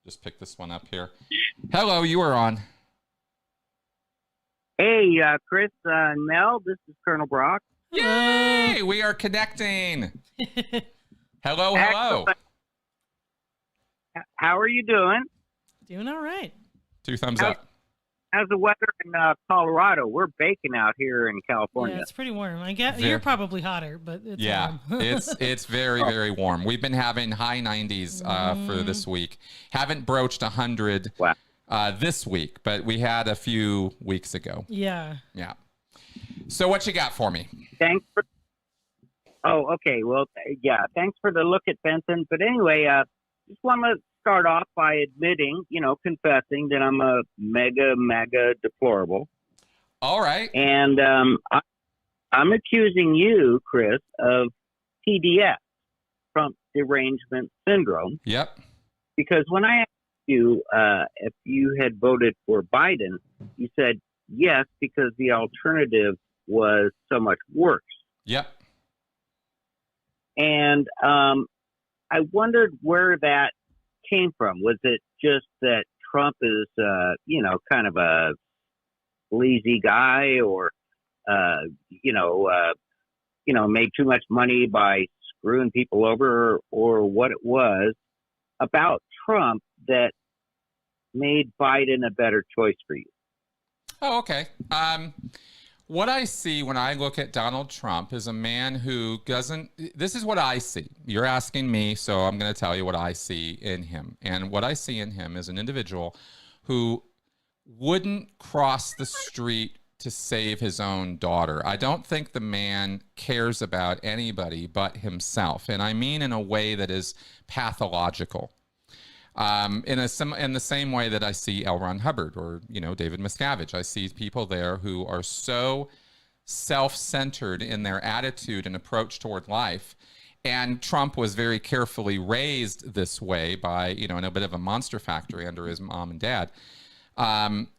Just pick this one up here. Hello, you are on. Hey, Chris and Mel, this is Colonel Brock. Yay! We are connecting. Hello, hello. Excellent. How are you doing? Doing all right. 2 thumbs up. How's the weather in Colorado? We're baking out here in California. Yeah, it's pretty warm. I guess you're probably hotter, but it's warm. it's very, very warm. We've been having high 90s for this week. Haven't broached 100 this week, but we had a few weeks ago. Yeah. Yeah. So what you got for me? Thanks for. Oh, okay. Well, yeah. Thanks for the look at Benson. But anyway, just want to start off by admitting, confessing that I'm a mega deplorable. All right. And I'm accusing you, Chris, of TDS, Trump Derangement Syndrome. Yep. Because when I asked you if you had voted for Biden, you said yes, because the alternative was so much worse. Yep. And I wondered where that came from. Was it just that Trump is, kind of a lazy guy, or, made too much money by screwing people over, or what it was about Trump that made Biden a better choice for you? Oh, okay. What I see when I look at Donald Trump is a man who doesn't, this is what I see. You're asking me, so I'm going to tell you what I see in him. And what I see in him is an individual who wouldn't cross the street to save his own daughter. I don't think the man cares about anybody but himself. And I mean in a way that is pathological. In the same way that I see L. Ron Hubbard or, David Miscavige. I see people there who are so self-centered in their attitude and approach toward life. And Trump was very carefully raised this way by, in a bit of a monster factory under his mom and dad.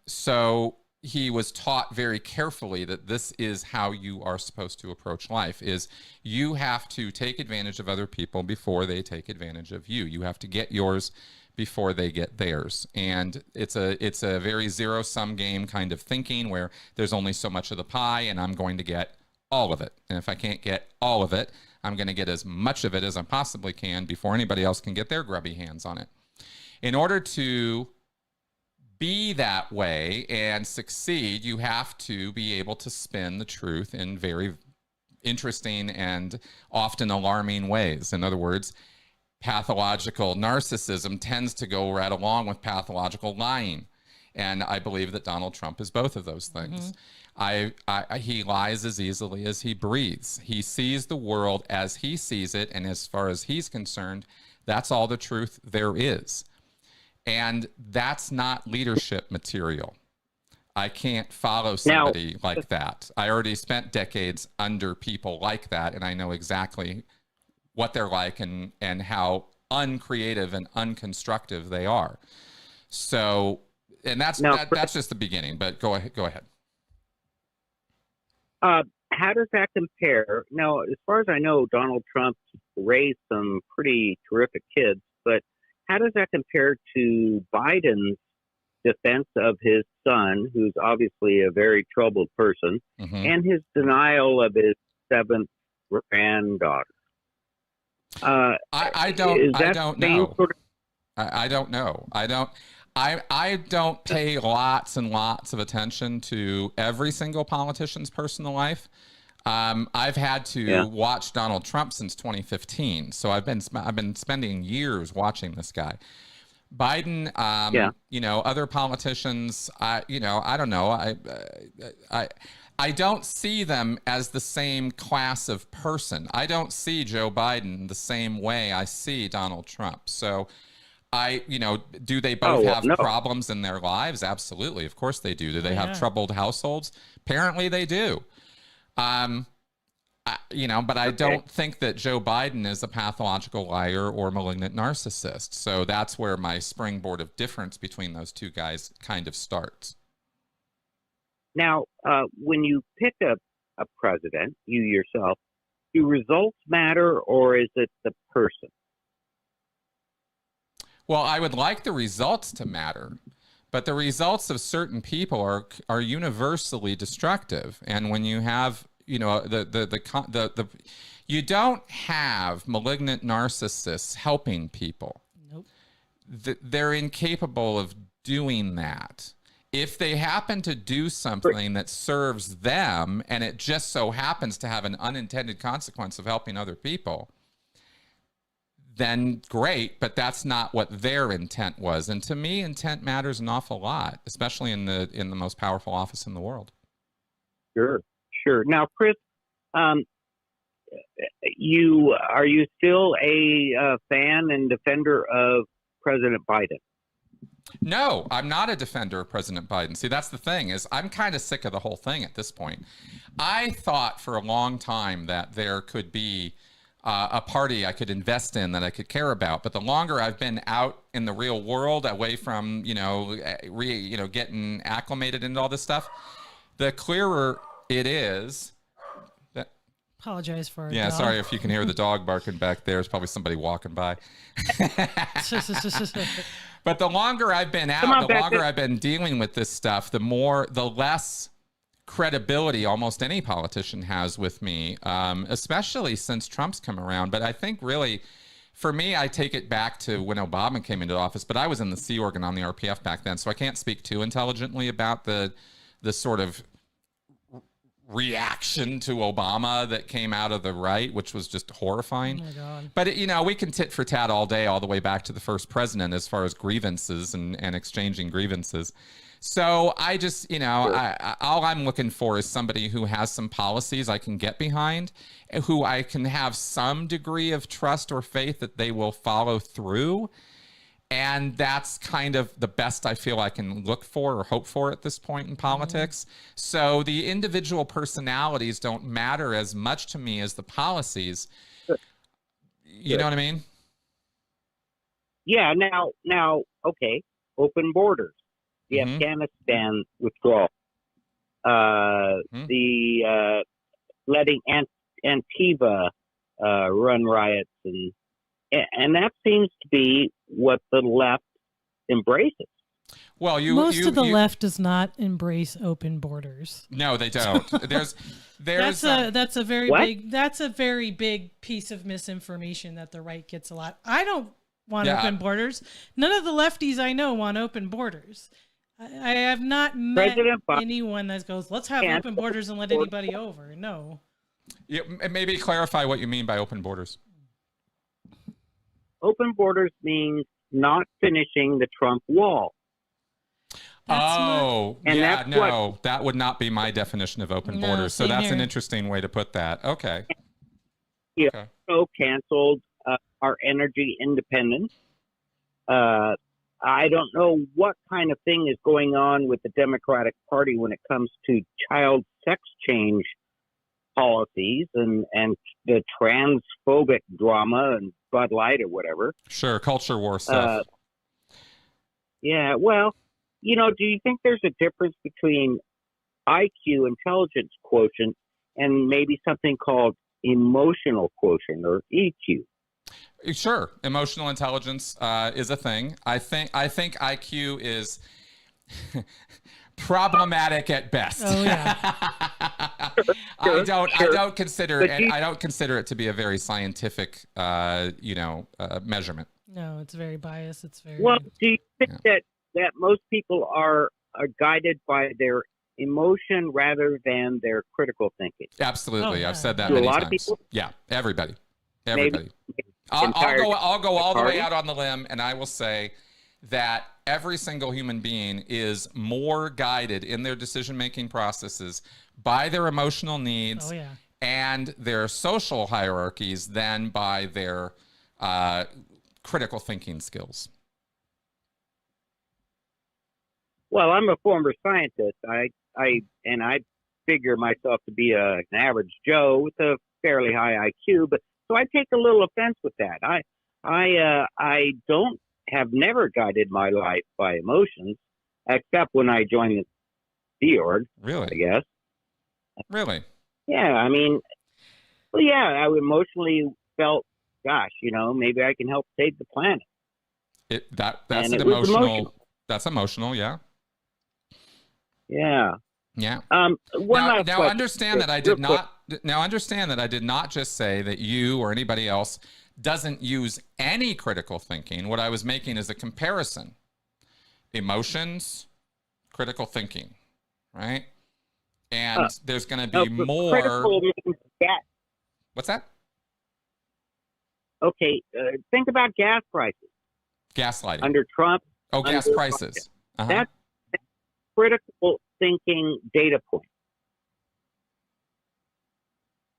So he was taught very carefully that this is how you are supposed to approach life, is you have to take advantage of other people before they take advantage of you. You have to get yours before they get theirs. And it's a very zero-sum game kind of thinking where there's only so much of the pie and I'm going to get all of it. And if I can't get all of it, I'm going to get as much of it as I possibly can before anybody else can get their grubby hands on it. In order to be that way and succeed, you have to be able to spin the truth in very interesting and often alarming ways. In other words, pathological narcissism tends to go right along with pathological lying. And I believe that Donald Trump is both of those things. He lies as easily as he breathes. He sees the world as he sees it. And as far as he's concerned, that's all the truth there is. And that's not leadership material. I can't follow somebody like that. I already spent decades under people like that, and I know exactly what they're like and how uncreative and unconstructive they are. So, and that's just the beginning, but go ahead. How does that compare? Now, as far as I know, Donald Trump raised some pretty terrific kids, but how does that compare to Biden's defense of his son, who's obviously a very troubled person, and his denial of his 7th granddaughter? I don't know. I don't know. I don't pay lots and lots of attention to every single politician's personal life. I've had to watch Donald Trump since 2015, so I've been spending years watching this guy. Biden, other politicians, I don't know. I don't see them as the same class of person. I don't see Joe Biden the same way I see Donald Trump. So do they both have problems in their lives? Absolutely. Of course they do. Do they have troubled households? Apparently they do. But I don't think that Joe Biden is a pathological liar or malignant narcissist. So that's where my springboard of difference between those two guys kind of starts. Now, when you pick a president, you yourself, do results matter, or is it the person? Well, I would like the results to matter, but the results of certain people are universally destructive. And when you have, you know, the you don't have malignant narcissists helping people. Nope. They're incapable of doing that. If they happen to do something that serves them and it just so happens to have an unintended consequence of helping other people, then great, but that's not what their intent was. And to me, intent matters an awful lot, especially in the most powerful office in the world. Sure. Now, Chris, are you still a fan and defender of President Biden? No, I'm not a defender of President Biden. See, that's the thing, is I'm kind of sick of the whole thing at this point. I thought for a long time that there could be a party I could invest in, that I could care about. But the longer I've been out in the real world, away from, getting acclimated into all this stuff, the clearer it is. Apologize for our Yeah, dog. sorry if you can hear the dog barking back there. There's probably somebody walking by. But the longer I've been out, the longer I've been dealing with this stuff, the less credibility almost any politician has with me, especially since Trump's come around. But I think really, for me, I take it back to when Obama came into office, but I was in the Sea Org and on the RPF back then, so I can't speak too intelligently about the sort of reaction to Obama that came out of the right, which was just horrifying. Oh my God. But, we can tit for tat all day, all the way back to the first president as far as grievances and exchanging grievances. So I just, all I'm looking for is somebody who has some policies I can get behind, who I can have some degree of trust or faith that they will follow through. And that's kind of the best I feel I can look for or hope for at this point in politics. So the individual personalities don't matter as much to me as the policies. You know what I mean? Yeah. Now, okay. Open borders, the Afghanistan withdrawal, the letting Antiva run riots, and that seems to be what the left embraces. Well, most of the left does not embrace open borders. No, they don't. There's that's a very big piece of misinformation that the right gets a lot. I don't want open borders. None of the lefties I know want open borders. I have not met anyone that goes, let's have open borders and let anybody over. No. Yeah, maybe clarify what you mean by open borders. Open borders means not finishing the Trump wall. That would not be my definition of open borders. So that's an interesting way to put that. Okay. Yeah. Okay. So canceled our energy independence. I don't know what kind of thing is going on with the Democratic Party when it comes to child sex change policies and the transphobic drama and Bud Light or whatever. Sure, culture war stuff. Yeah, well, do you think there's a difference between IQ, intelligence quotient, and maybe something called emotional quotient or EQ? Sure, emotional intelligence is a thing. I think IQ is problematic at best. Oh yeah. I don't consider it to be a very scientific measurement. No, it's very biased. It's very well. Do you think that most people are guided by their emotion rather than their critical thinking? Absolutely, I've said that many times. A lot of people? Yeah, everybody. Maybe I'll go all the way out on the limb, and I will say that every single human being is more guided in their decision-making processes by their emotional needs and their social hierarchies than by their critical thinking skills. Well, I'm a former scientist. I figure myself to be an average Joe with a fairly high IQ, but so I take a little offense with that. I have never guided my life by emotions, except when I joined the Sea Org. Really? I guess. Really? Yeah. I mean, I emotionally felt, gosh, maybe I can help save the planet. That's and an it was emotional. That's emotional. Yeah. Yeah. Yeah. One last now question. understand that I did not. Now understand that I did not just say that you or anybody else doesn't use any critical thinking. What I was making is a comparison: emotions, critical thinking, right? And there's going to be more. Critical means gas. What's that? Okay, think about gas prices Gaslighting. under Trump. Oh, gas prices. Uh-huh. That's critical thinking data point.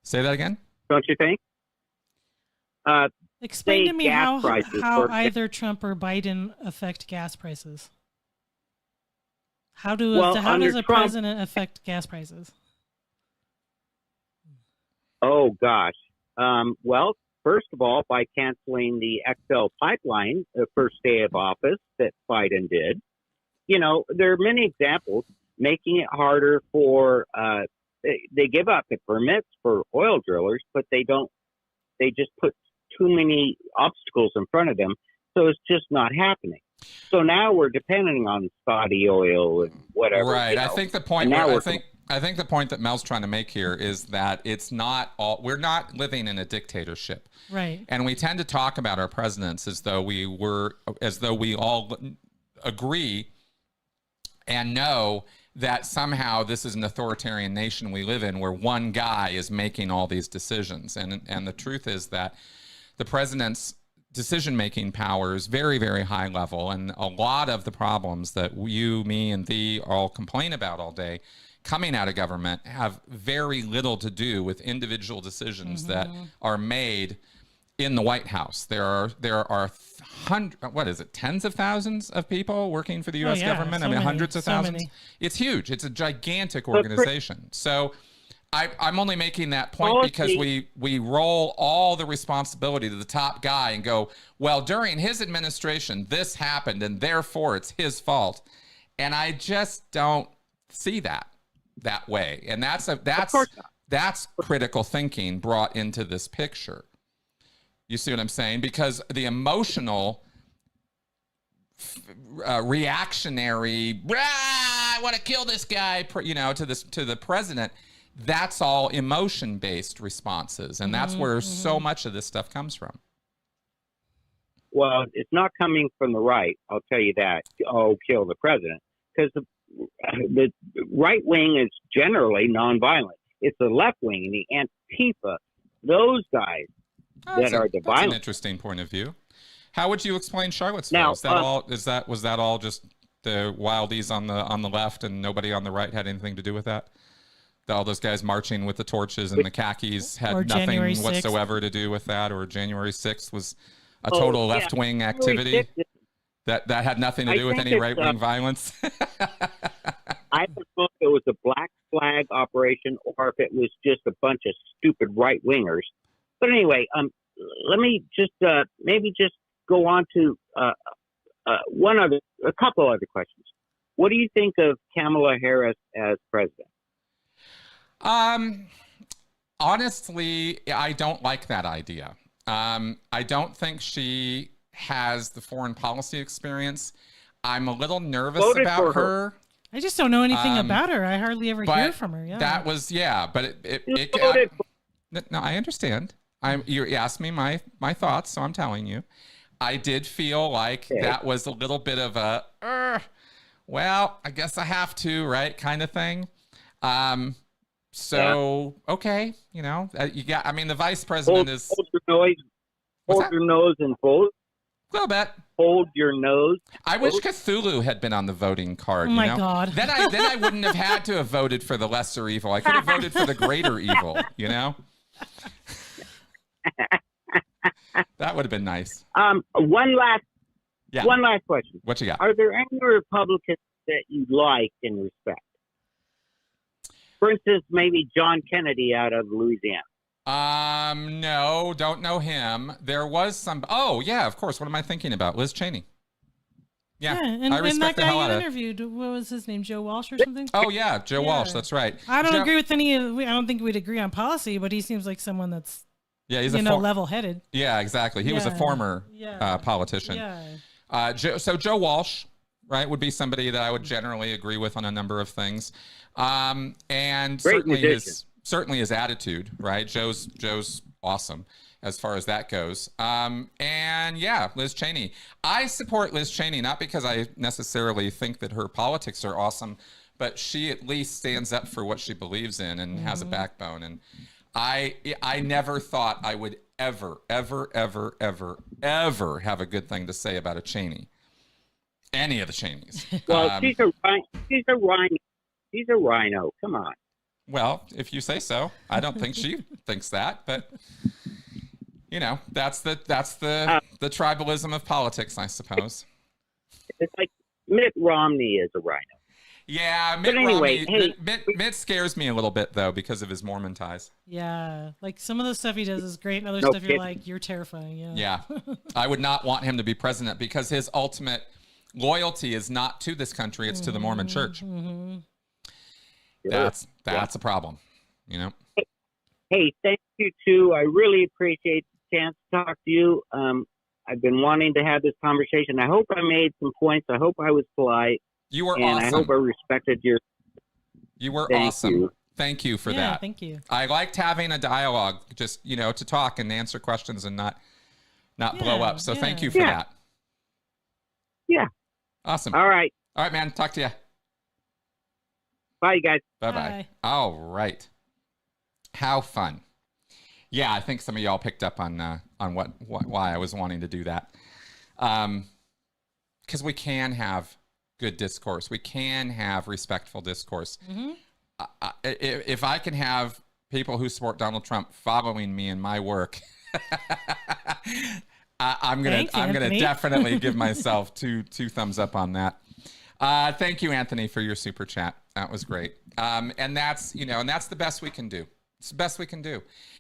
Say that again. Don't you think? Explain to me how either Trump or Biden affect gas prices. How does a president affect gas prices? Oh gosh. Well, first of all, by canceling the XL pipeline the first day of office that Biden did. You know, there are many examples making it harder for. They give up the permits for oil drillers, but they don't. They just put too many obstacles in front of them, so it's just not happening. So now we're depending on Saudi oil and whatever. Right. You know. I think the point. I think the point that Mel's trying to make here is that it's not all. We're not living in a dictatorship. Right. And we tend to talk about our presidents as though we all agree and know that somehow this is an authoritarian nation we live in where one guy is making all these decisions. And the truth is that the president's decision-making power is very, very high level. And a lot of the problems that you, me, and thee all complain about all day coming out of government have very little to do with individual decisions that are made in the White House. There are tens of thousands of people working for the U.S. government. So hundreds of thousands. Many. It's huge. It's a gigantic organization. So I'm only making that point because we roll all the responsibility to the top guy and go, well, during his administration, this happened, and therefore it's his fault. And I just don't see that way. And that's critical thinking brought into this picture. You see what I'm saying? Because the emotional, reactionary, I want to kill this guy, to the president, that's all emotion-based responses, and that's where so much of this stuff comes from. Well, it's not coming from the right, I'll tell you that. Oh, kill the president, because the right wing is generally nonviolent. It's the left wing and the Antifa, those guys. That's an interesting point of view. How would you explain Charlottesville? Now, was that all just the wildies on the left and nobody on the right had anything to do with that? All those guys marching with the torches and the khakis had nothing whatsoever to do with that, or January 6th was a total left-wing activity that had nothing to do with any right-wing violence? I don't know if it was a black flag operation or if it was just a bunch of stupid right-wingers. But anyway, let me just maybe just go on to a couple other questions. What do you think of Kamala Harris as president? Honestly, I don't like that idea. I don't think she has the foreign policy experience. I'm a little nervous about her. I just don't know anything about her. I hardly ever hear from her. Yeah, that was but no, I understand. You asked me my thoughts, so I'm telling you. I did feel like that was a little bit of a, well, I guess I have to, right, kind of thing. Okay, you got. I mean, the vice president is. Hold your nose and vote. A little bit. Hold your nose. I wish Cthulhu had been on the voting card. Oh my God! Then I wouldn't have had to have voted for the lesser evil. I could have voted for the greater evil. That would have been nice. One last question. What you got? Are there any Republicans that you like and respect? For instance, maybe John Kennedy out of Louisiana. No, don't know him. There was some. Oh yeah, of course. What am I thinking about? Liz Cheney. Yeah, and, I respect that the hell guy out you of. interviewed, what was his name? Joe Walsh or something? Oh yeah, Joe Walsh. That's right. I don't agree with any. I don't think we'd agree on policy, but he seems like someone that's he's level-headed. Yeah, exactly. He was a former politician. Yeah. Joe Walsh, right, would be somebody that I would generally agree with on a number of things, and Great musician. certainly his attitude, right? Joe's awesome as far as that goes. And yeah, Liz Cheney. I support Liz Cheney, not because I necessarily think that her politics are awesome, but she at least stands up for what she believes in and has a backbone. And I never thought I would ever have a good thing to say about a Cheney. Any of the Cheneys. Well, she's a rhino. She's a rhino. Come on. Well, if you say so. I don't think she thinks that, but you know, that's the tribalism of politics, I suppose. It's like Mitt Romney is a rhino. Yeah, Mitt Romney. Hey, Mitt scares me a little bit though because of his Mormon ties. Yeah, like some of the stuff he does is great, and other No stuff kidding. you're like, you're terrifying. Yeah. Yeah, I would not want him to be president because his ultimate loyalty is not to this country; it's to the Mormon Church. Mm-hmm. That's a problem, you know. Hey, thank you too. I really appreciate the chance to talk to you. I've been wanting to have this conversation. I hope I made some points. I hope I was polite. You were and awesome. I hope I respected your. You were Thank awesome. you. Thank you for Yeah, that. thank you. I liked having a dialogue, just to talk and answer questions and not blow up. So thank you for that. Yeah. Awesome. All right. All right, man. Talk to you. Bye, you guys. Bye-bye. Bye. All right. How fun. Yeah, I think some of y'all picked up on why I was wanting to do that. Because we can have good discourse. We can have respectful discourse. Mm-hmm. If I can have people who support Donald Trump following me in my work, I'm gonna definitely give myself two thumbs up on that. Thank you, Anthony, for your super chat. That was great. And that's the best we can do. It's the best we can do.